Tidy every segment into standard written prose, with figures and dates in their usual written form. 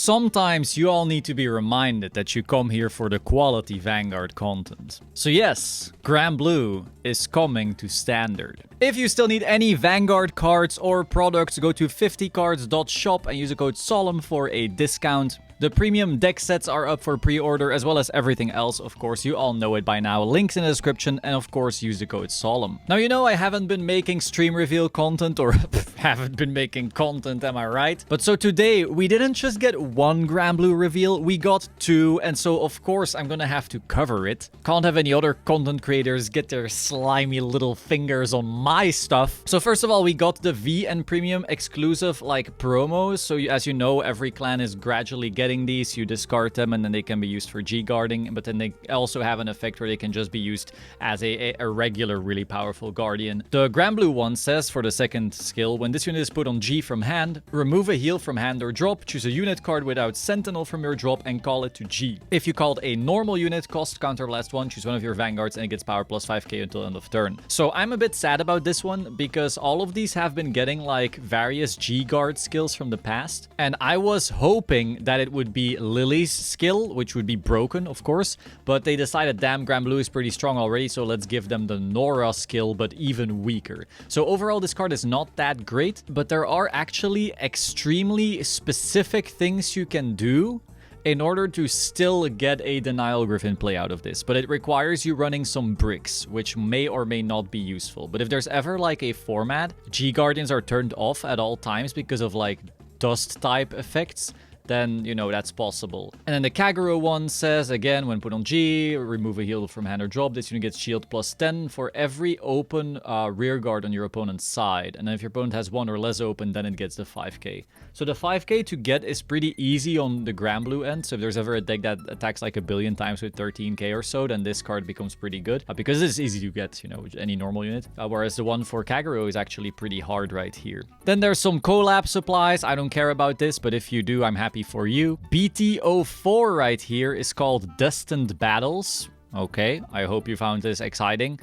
sometimes you all need to be reminded that you come here for the quality Vanguard content. So yes, Grand Blue is coming to Standard. If you still need any Vanguard cards or products, go to 50cards.shop and use the code Solemn for a discount. The premium deck sets are up for pre-order, as well as everything else, of course. You all know it by now. Links in the description, and of course, use the code Solemn. Now, you know I haven't been making stream reveal content, or haven't been making content, am I right? But so today, we didn't just get one Grand Blue reveal, we got two, and so of course, I'm gonna have to cover it. Can't have any other content creators get their slimy little fingers on my stuff. So first of all, we got the V and Premium exclusive, like, promos. So as you know, every clan is gradually getting these. You discard them and then they can be used for G guarding, but then they also have an effect where they can just be used as a regular really powerful guardian. The Grand Blue one says for the second skill, when this unit is put on G from hand, remove a heal from hand or drop, choose a unit card without Sentinel from your drop and call it to G. If you called a normal unit, cost counter blast 1, choose one of your Vanguards and it gets power plus 5k until end of turn. So I'm a bit sad about this one because all of these have been getting like various G guard skills from the past, and I was hoping that it would be Lily's skill, which would be broken, of course, but they decided, damn, Grand Blue is pretty strong already, so let's give them the Nora skill, but even weaker. So overall, this card is not that great, but there are actually extremely specific things you can do in order to still get a Denial Griffin play out of this. But it requires you running some bricks, which may or may not be useful. But if there's ever like a format, G Guardians are turned off at all times because of like dust type effects, then, you know, that's possible. And then the Kagero one says, again, when put on G, remove a heal from hand or drop. This unit gets shield plus 10 for every open rear guard on your opponent's side. And then if your opponent has one or less open, then it gets the 5k. So the 5k to get is pretty easy on the Grand Blue end. So if there's ever a deck that attacks like a billion times with 13k or so, then this card becomes pretty good. Because it's easy to get, you know, any normal unit. Whereas the one for Kagero is actually pretty hard right here. Then there's some collab supplies. I don't care about this, but if you do, I'm happy for you. BT04 right here is called Destined Battles. Okay, I hope you found this exciting.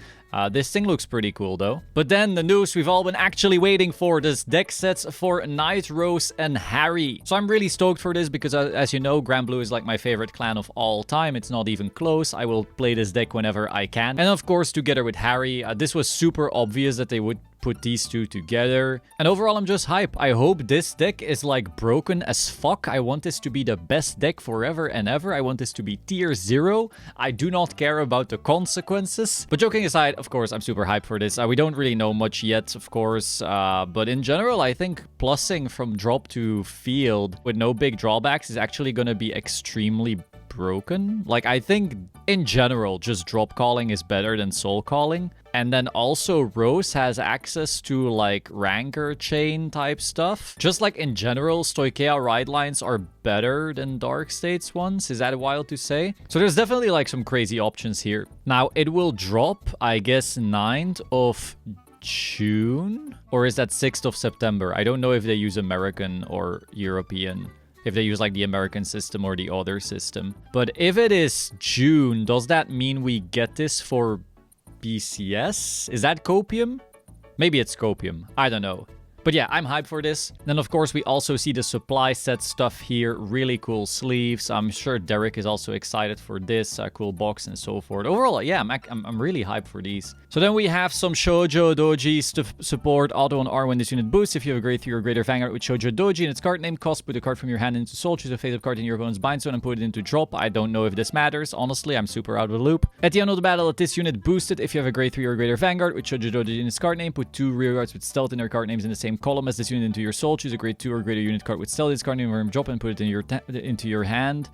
This thing looks pretty cool though. But then the news we've all been actually waiting for, this deck sets for Nightrose and Harry. So I'm really stoked for this because as you know, Grand Blue is like my favorite clan of all time. It's not even close. I will play this deck whenever I can. And of course, together with Harry, this was super obvious that they would put these two together. And overall, I'm just hype. I hope this deck is like broken as fuck. I want this to be the best deck forever and ever. I want this to be tier 0. I do not care about the consequences. But joking aside, of course, I'm super hyped for this. We don't really know much yet, of course. But in general, I think plussing from drop to field with no big drawbacks is actually going to be extremely broken. Like, I think in general, just drop calling is better than soul calling. And then also Rose has access to like Rancor chain type stuff. Just like in general, Stoichea ride lines are better than Dark States ones. Is that wild to say? So there's definitely like some crazy options here. Now it will drop, I guess, 9th of June? Or is that 6th of September? I don't know if they use American or European. If they use like the American system or the other system. But if it is June, does that mean we get this for BCS? Is that Copium? Maybe it's Copium. I don't know. But yeah, I'm hyped for this. Then, of course, we also see the supply set stuff here. Really cool sleeves. I'm sure Derek is also excited for this. Cool box and so forth. Overall, yeah, I'm really hyped for these. So then we have some Shoujodoji support. Auto on R when this unit boosts. If you have a grade 3 or greater Vanguard with Shoujodoji and its card name cost, put a card from your hand into soul. Choose a face-up card in your opponent's bind zone and put it into drop. I don't know if this matters. Honestly, I'm super out of the loop. At the end of the battle, let this unit boosted. If you have a grade 3 or greater Vanguard with Shoujodoji in its card name, put 2 rear guards with stealth in their card names in the same column as this unit into your soul. Choose a grade 2 or greater unit card with stealth in its card name or drop and put it in into your hand.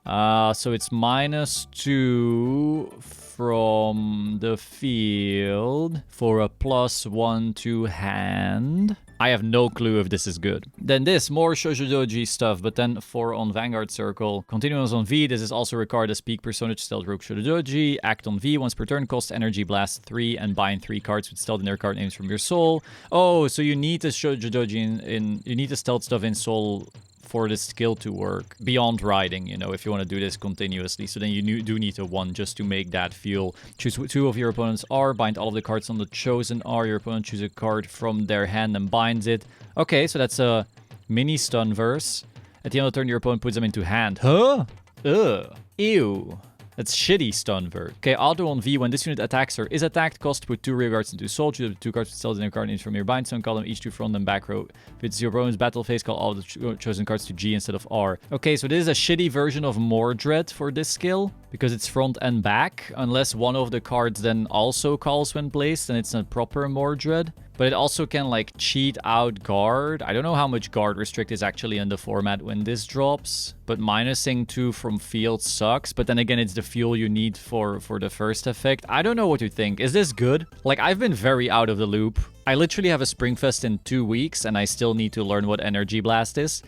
So it's -2 from the field for a +1 to hand. I have no clue if this is good. Then this, more Shoujodoji stuff, but then 4 on Vanguard Circle. Continuing on V, this is also regarded as peak personage Stealth Rogue Shoujodoji. Act on V once per turn, cost energy blast 3 and bind 3 cards with stealth in their card names from your soul. Oh, so you need the Shoujodoji you need the stealth stuff in soul for this skill to work beyond riding, you know, if you want to do this continuously. So then you do need a 1 just to make that feel. Choose 2 of your opponent's R, bind all of the cards on the chosen R. Your opponent choose a card from their hand and binds it. Okay, so that's a mini stun verse. At the end of the turn, your opponent puts them into hand. Huh? Ugh. Ew. That's shitty stun vert. Okay, auto on V. When this unit attacks or is attacked, cost put 2 rear guards into soul. Choose the 2 cards with cells in your card from your bind stone column, each to front and back row. If it's your opponent's battle phase, call all the chosen cards to G instead of R. Okay, so this is a shitty version of Mordred for this skill, because it's front and back. Unless one of the cards then also calls when placed, and it's a proper Mordred. But it also can, like, cheat out guard. I don't know how much guard restrict is actually in the format when this drops. But minusing 2 from field sucks. But then again, it's the fuel you need for the first effect. I don't know what to think. Is this good? Like, I've been very out of the loop. I literally have a Springfest in 2 weeks, and I still need to learn what Energy Blast is.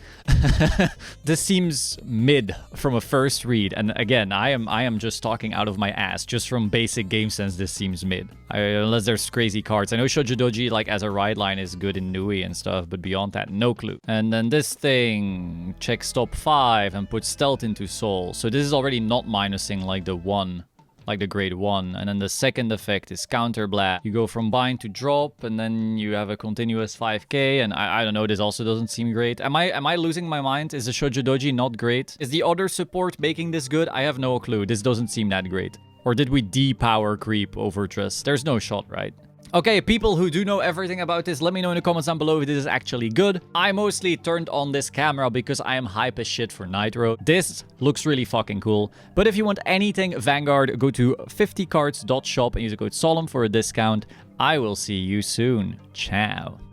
This seems mid from a first read. And again, I am just talking out of my ass. Just from basic game sense, this seems mid. Unless there's crazy cards. I know Shoujodoji, like, as a ride line is good in Nui and stuff, but beyond that, no clue. And then this thing, check stop 5 and put stealth into soul. So this is already not minusing like the 1. Like the grade 1. And then the second effect is counter blast. You go from bind to drop, and then you have a continuous 5k, and I don't know, this also doesn't seem great. Am I losing my mind? Is the Shoujodoji not great? Is the other support making this good? I have no clue. This doesn't seem that great. Or did we de-power creep over Trust? There's no shot, right? Okay, people who do know everything about this, let me know in the comments down below if this is actually good. I mostly turned on this camera because I am hype as shit for Nightrose. This looks really fucking cool. But if you want anything Vanguard, go to 50cards.shop and use the code Solemn for a discount. I will see you soon. Ciao.